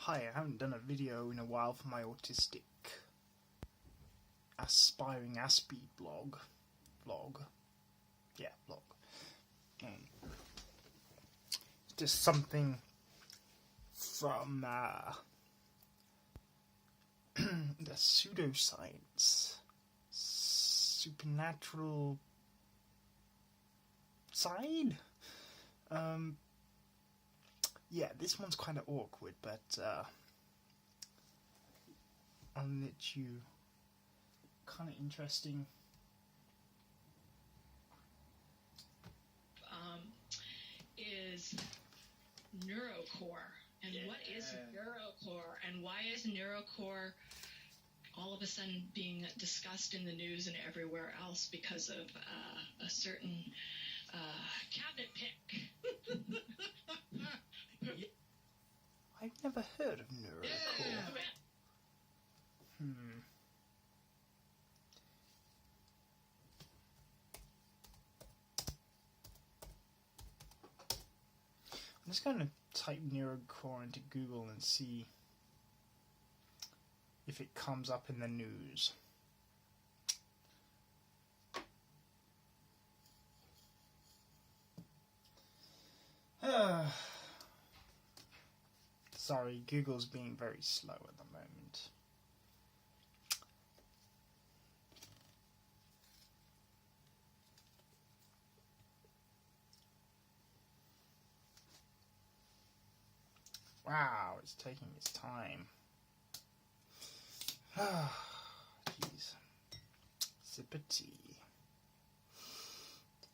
Hi, I haven't done a video in a while for my autistic Aspiring-Aspy vlog. Just something from the pseudoscience, supernatural side. Yeah, this one's kind of awkward, but I'll let you. Kind of interesting. Is nuroscore, and what is nuroscore, and why is nuroscore all of a sudden being discussed in the news and everywhere else because of a certain cabinet pick? I've never heard of nuroscore. I'm just going to type nuroscore into Google and see if it comes up in the news. Sorry, Google's being very slow at the moment. Wow, it's taking its time. Jeez. Sip of tea.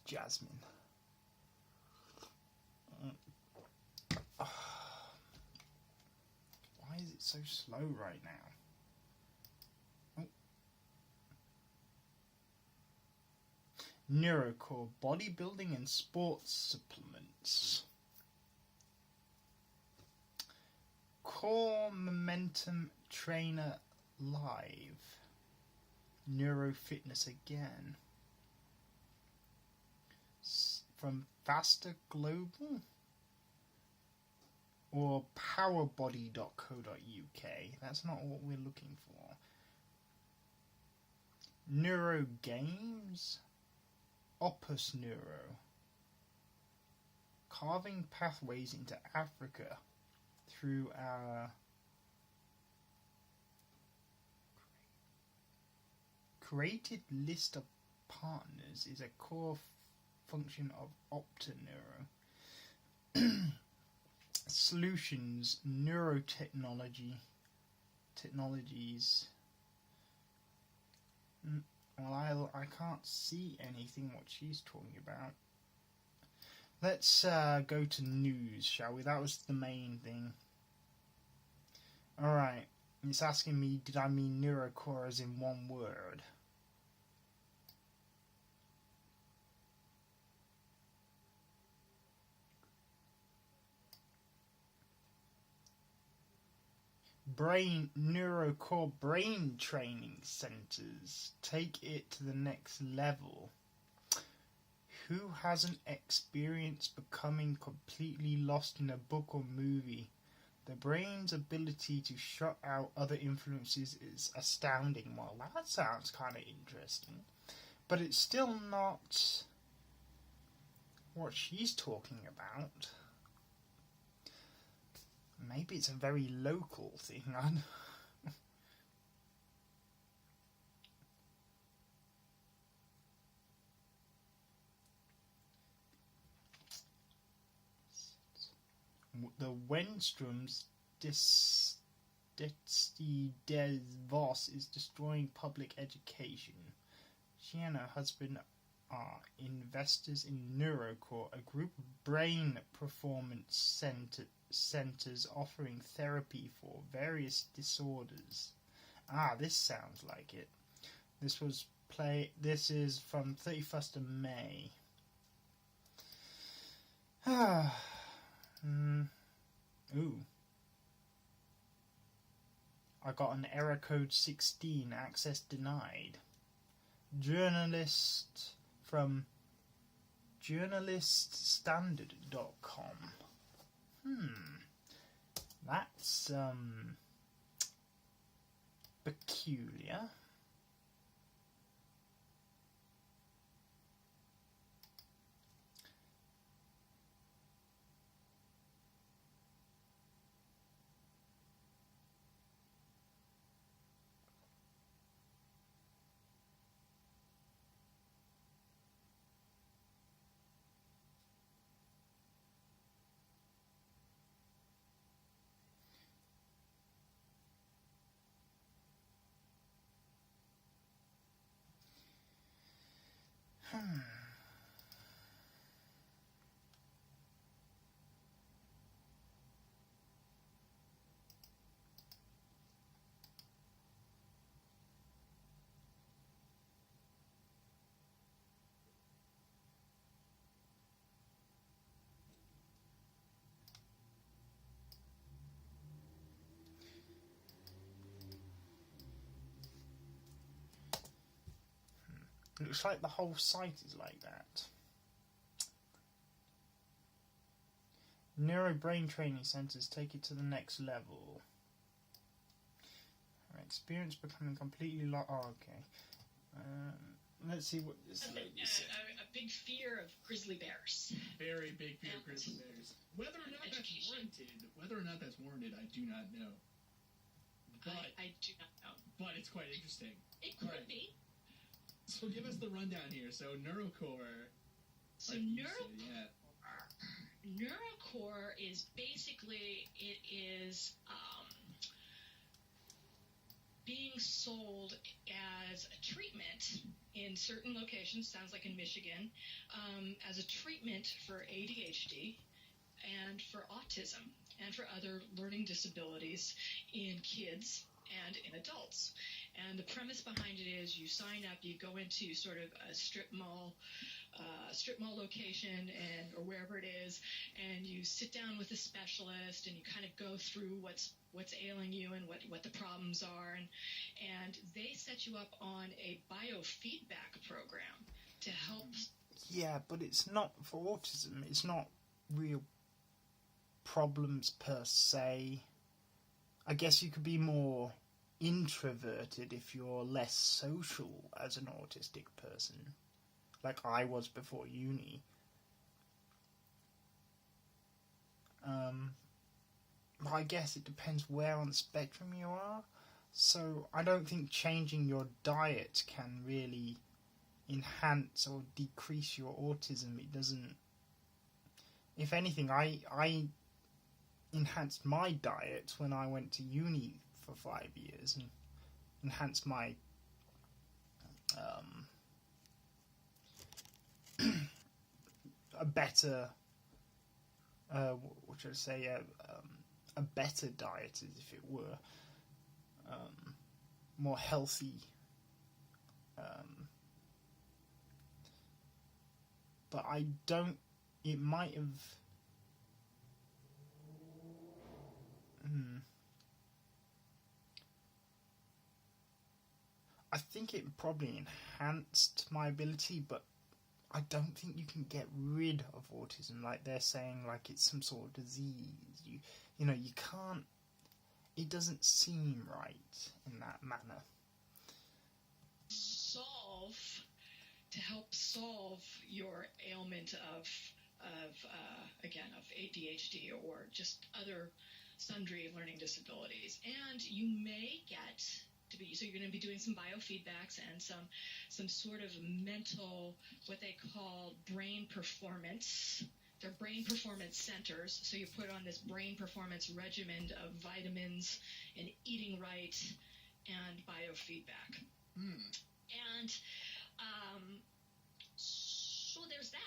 Jasmine. Why is it so slow right now? Nuroscore, bodybuilding and sports supplements. Core Momentum Trainer Live. Neurofitness again. From Faster Global or powerbody.co.uk. That's not what we're looking for. Neuro Games. Opus Neuro. Carving pathways into Africa through our created list of partners is a core function of OptaNeuro. Solutions, technologies. Well, I can't see anything what she's talking about. Let's go to news, shall we? That was the main thing. Alright, it's asking me, did I mean nuroscore as in one word? Nuroscore brain training centers. Take it to the next level. Who hasn't experienced becoming completely lost in a book or movie? The brain's ability to shut out other influences is astounding. Well, that sounds kind of interesting. But it's still not what she's talking about. Maybe it's a very local thing. The Wenstrom's Desti Des Vos is destroying public education. She and her husband are investors in Nuroscore, a group of brain performance centers offering therapy for various disorders. This sounds like it. This is from 31st of May. Ooh. I got an error code 16, access denied. Journalist from journaliststandard.com. That it's peculiar. Looks like the whole site is like that. Neurobrain training centers take it to the next level. Experience becoming completely oh, okay. Let's see what this lady said. A big fear of grizzly bears. Very big fear of grizzly bears. Whether or not that's warranted, I do not know. But I do not know. But it's quite interesting. It could be. So give us the rundown here. So nuroscore. So like nuroscore is basically being sold as a treatment in certain locations. Sounds like in Michigan, as a treatment for ADHD and for autism and for other learning disabilities in kids and in adults. And the premise behind it is you sign up, you go into sort of a strip mall location or wherever it is, and you sit down with a specialist and you kind of go through what's ailing you and what the problems are, and they set you up on a biofeedback program to help. Yeah, but it's not for autism. It's not real problems per se. I guess you could be more introverted if you're less social as an autistic person, like I was before uni. But I guess it depends where on the spectrum you are. So I don't think changing your diet can really enhance or decrease your autism. It doesn't. If anything, I enhanced my diet when I went to uni for 5 years and enhanced my a better what should I say, a better diet, as if it were more healthy, but I don't. It might have. I think it probably enhanced my ability, but I don't think you can get rid of autism. Like they're saying, like it's some sort of disease. You know, you can't. It doesn't seem right in that manner. To help solve your ailment of ADHD or just other sundry learning disabilities, and you may get to be, so you're going to be doing some biofeedbacks and some sort of mental, what they call brain performance. They're brain performance centers, so you put on this brain performance regimen of vitamins and eating right and biofeedback. And so there's that.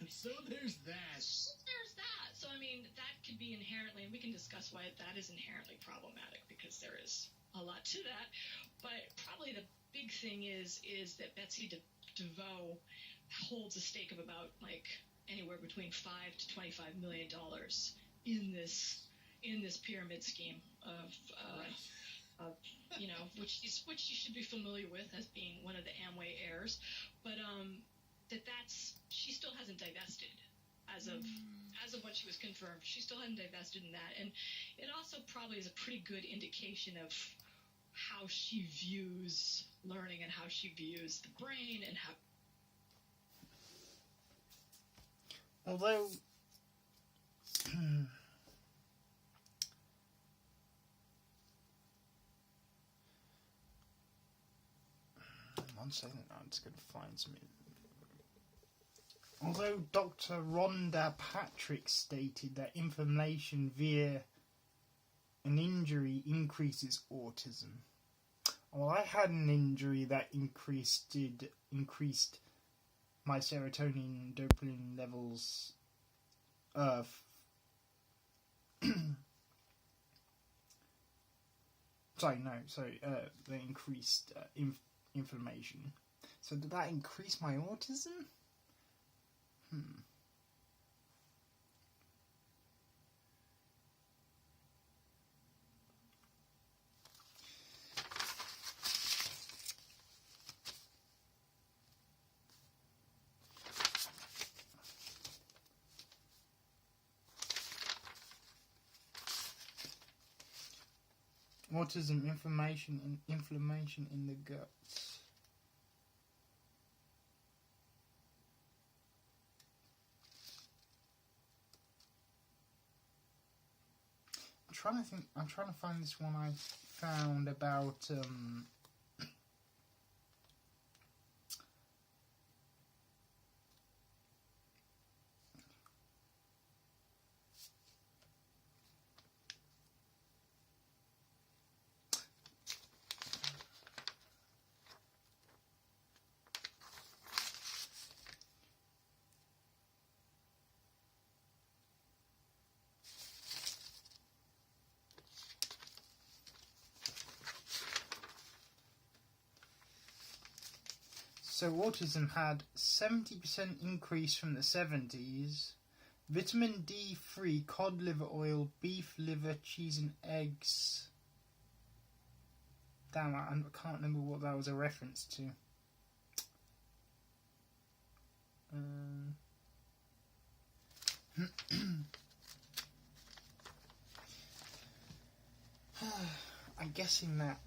So there's that. So I mean, that could be inherently, and we can discuss why that is inherently problematic, because there is a lot to that. But probably the big thing is that Betsy DeVoe holds a stake of about like anywhere between $5 to $25 million in this pyramid scheme of you know, which you should be familiar with as being one of the Amway heirs, but she still hasn't divested as of when she was confirmed. She still hadn't divested in that, and it also probably is a pretty good indication of how she views learning and how she views the brain and how. Although, one second, I'm just going to find something. Although Dr. Rhonda Patrick stated that inflammation via an injury increases autism. Well, I had an injury that increased my serotonin dopamine levels. They increased inflammation. So did that increase my autism? Autism, inflammation in the gut. I'm trying to find this one I found about so autism had 70% increase from the 70s. Vitamin D3, cod liver oil, beef liver, cheese and eggs. Damn, I can't remember what that was a reference to. I'm guessing that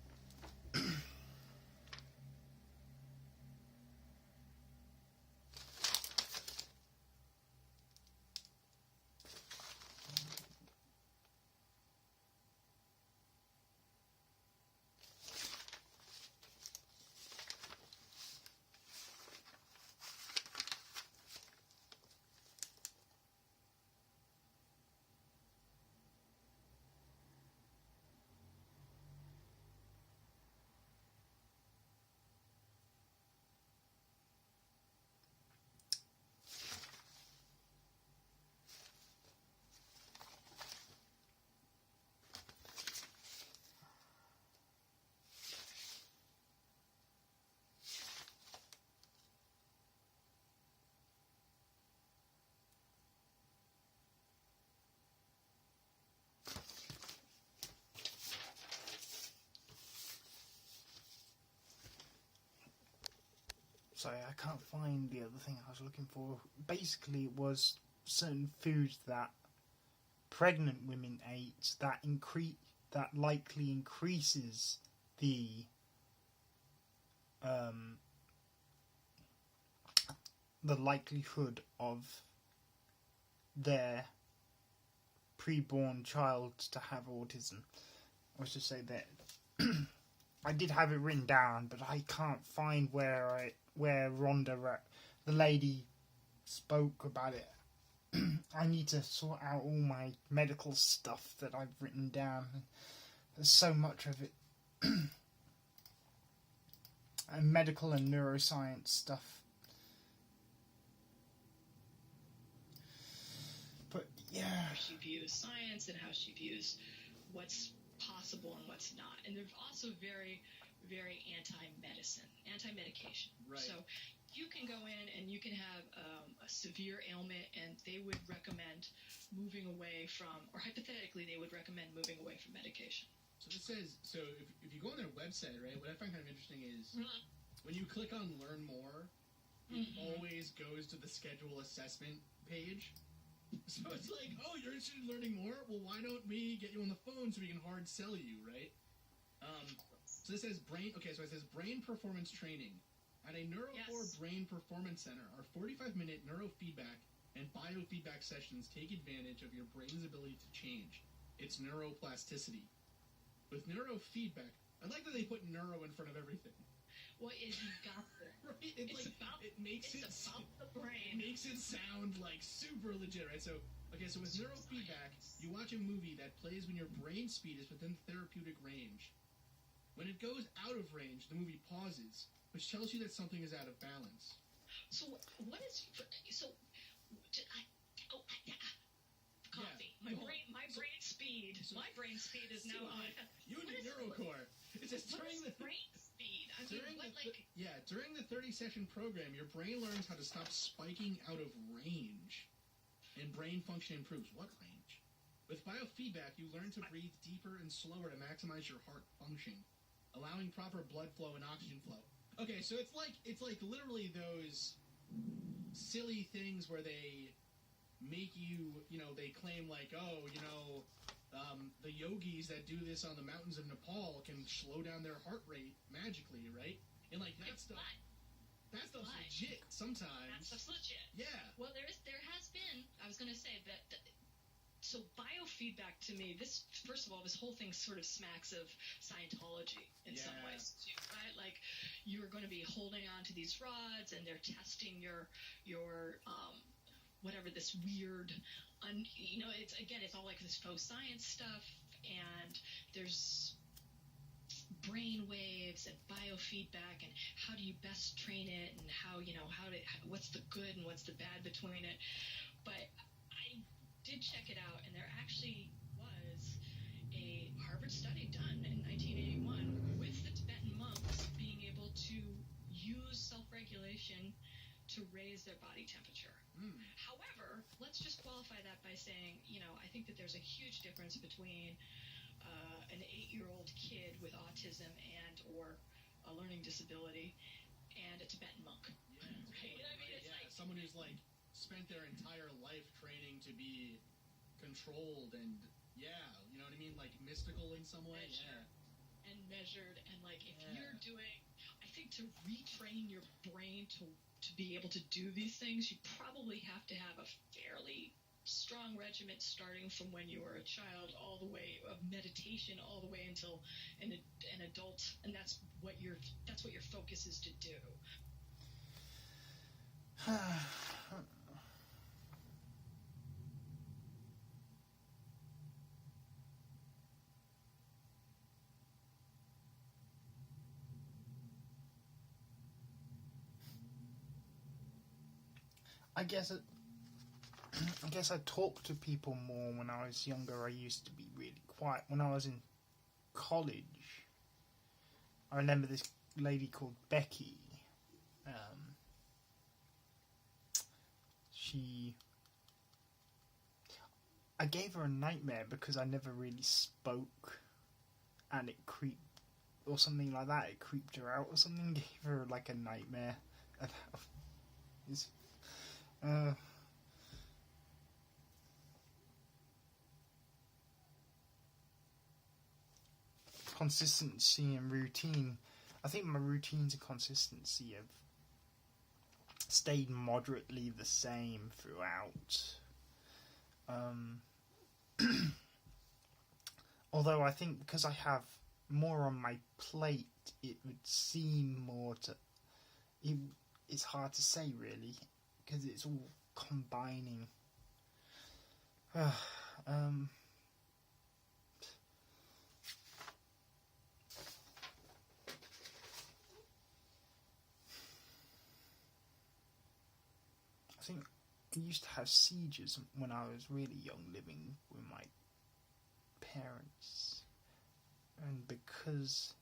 sorry, I can't find the other thing I was looking for. Basically, it was certain foods that pregnant women ate that likely increases the likelihood of their preborn child to have autism. I was to say that I did have it written down, but I can't find where Rhonda, the lady, spoke about it. I need to sort out all my medical stuff that I've written down. There's so much of it. And medical and neuroscience stuff. But yeah. How she views science and how she views what's possible and what's not. And they're also very, very anti-medication. Right. So you can go in and you can have a severe ailment and they would recommend moving away from, or hypothetically they would recommend moving away from medication. So this says, if you go on their website, right, what I find kind of interesting is when you click on learn more, it always goes to the schedule assessment page. So it's like, oh, you're interested in learning more? Well, why don't we get you on the phone so we can hard sell you, right? So this says brain. Okay, so it says brain performance training. At a nuroscore brain performance center, our 45-minute neurofeedback and biofeedback sessions take advantage of your brain's ability to change. It's neuroplasticity. With neurofeedback, I like that they put neuro in front of everything. Well, you got it. Right? It makes about the brain. It makes it sound like super legit, right? So, okay, so with neurofeedback, you watch a movie that plays when your brain speed is within therapeutic range. When it goes out of range, the movie pauses, which tells you that something is out of balance. So what is coffee? Yeah. My brain speed is now on. You need neurocore. It says during the brain speed. During the 30-session program, your brain learns how to stop spiking out of range, and brain function improves. What range? With biofeedback, you learn to breathe deeper and slower to maximize your heart function, allowing proper blood flow and oxygen flow. Okay, so it's like literally those silly things where they make you, they claim like, oh, the yogis that do this on the mountains of Nepal can slow down their heart rate magically, right? And like that stuff's legit sometimes. That stuff's legit. Yeah. Well, there has been. I was gonna say that. So biofeedback to me, this first of all, this whole thing sort of smacks of Scientology in some ways too, right? Like you're going to be holding on to these rods, and they're testing your whatever this weird, it's all like this faux science stuff, and there's brain waves and biofeedback, and how do you best train it, and what's the good and what's the bad between it. But I did check it out, and there actually was a Harvard study done in 1981 with the Tibetan monks being able to use self-regulation to raise their body temperature. However, let's just qualify that by saying, I think that there's a huge difference between an 8-year-old kid with autism and or a learning disability and a Tibetan monk. Yeah, right? I mean, it's like someone who's like spent their entire life training to be controlled and you know what I mean, like mystical in some way. And measured, and like if you're doing, I think to retrain your brain to be able to do these things, you probably have to have a fairly strong regimen starting from when you were a child all the way of meditation all the way until an adult, and that's what your focus is to do. I guess I talked to people more when I was younger. I used to be really quiet. When I was in college, I remember this lady called Becky. I gave her a nightmare because I never really spoke, and it creeped, or something like that. It creeped her out or something. Gave her like a nightmare about this. Consistency and routine. I think my routines and consistency have stayed moderately the same throughout. Although I think because I have more on my plate, it would seem more to... It's hard to say really, because it's all combining. I think I used to have seizures when I was really young, living with my parents, and because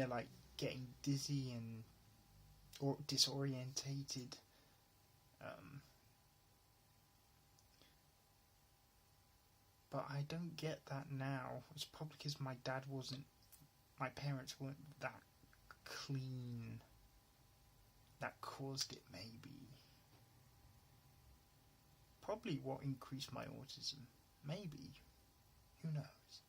like getting dizzy and or disorientated. But I don't get that now. It's probably because my dad wasn't my parents weren't that clean. That caused it, maybe. Probably what increased my autism. Maybe. Who knows?